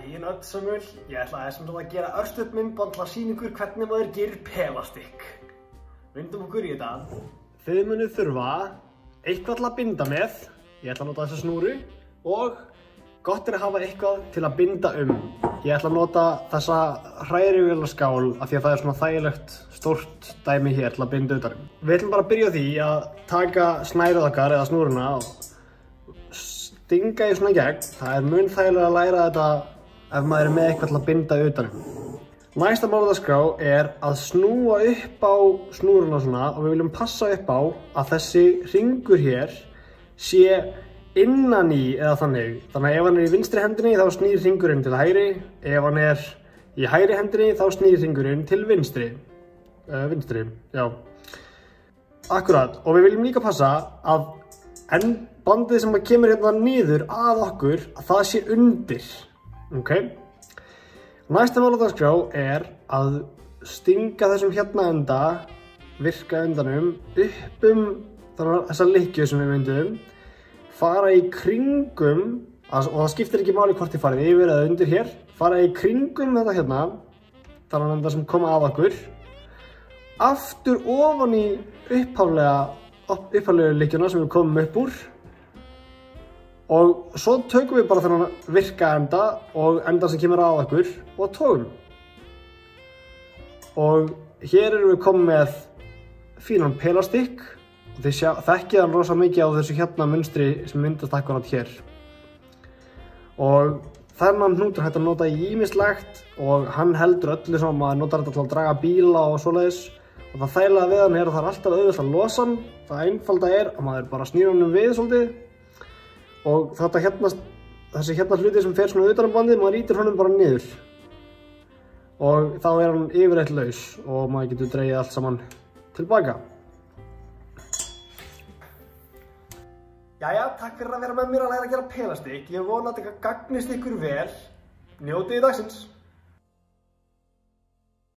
Daginn öll Samuel, ég ætla að gera örstutt myndband til að sýna ykkur hvernig maður gerir pelastikk. Vindum okkur í þetta. Þið munið þurfa eitthvað til að binda með, ég ætla að nota þessa snúru, og gott er að hafa eitthvað til að binda Ég ætla að nota þessa hrærivélaskál af því að það er svona þægilegt stórt dæmi hér til að binda utan Við ætlum bara að byrja á því að taka snærið okkar eða snúruna og stinga í svona gegn. Það er mun þægilega að læra þetta ef maður er með eitthvað til að binda utan Næsta mál á dagskrá er að snúa upp á snúruna svona og við viljum passa upp á að þessi hringur hér sé innan í eða þannig. Þannig að ef hann er í vinstri hendinni þá snýr hringurinn til hægri, ef hann er í hægri hendinni þá snýr hringurinn til vinstri. Já. Akkurat, og við viljum líka passa að bandið sem kemur hérna niður að okkur, að það sé undir. Ok? Næsta mál á dagskrá er að stinga þessum hérna enda, virka endanum, upp þessa lykkju sem við myndum, fara í kringum, og það skiptir ekki máli hvort þið farið yfir eða undir hér, fara í kringum þetta hérna, þannig að það sem koma að okkur, aftur ofan í upphaflega lykkjuna sem við komum upp úr, og svo tökum við bara þennan virka enda og enda sem kemur að okkur og tókum. Og hér erum við komið með fínan pelastikk. Þið þekkið hann rosa mikið á þessu hérna munstri sem myndast akkurat hér. Og þennan hnútur hægt að nota í ýmislegt og hann heldur öllu sem maður notar þetta til að draga bíla og svoleiðis. Og það þægilega við hann er að það er alltaf auðvelt að losa hann. Það einfalda er að maður bara snýr honum við svolítið. Og þessi hérna hluti sem fer svona utan á bandið, maður ýtir honum bara niður. Og þá er hann yfirleitt laus og maður getur dregið allt saman tilbaka. Jæja, takk fyrir að vera með mér að læra að gera pelastikk. Ég vona að þetta gagnist ykkur vel. Njótið dagsins!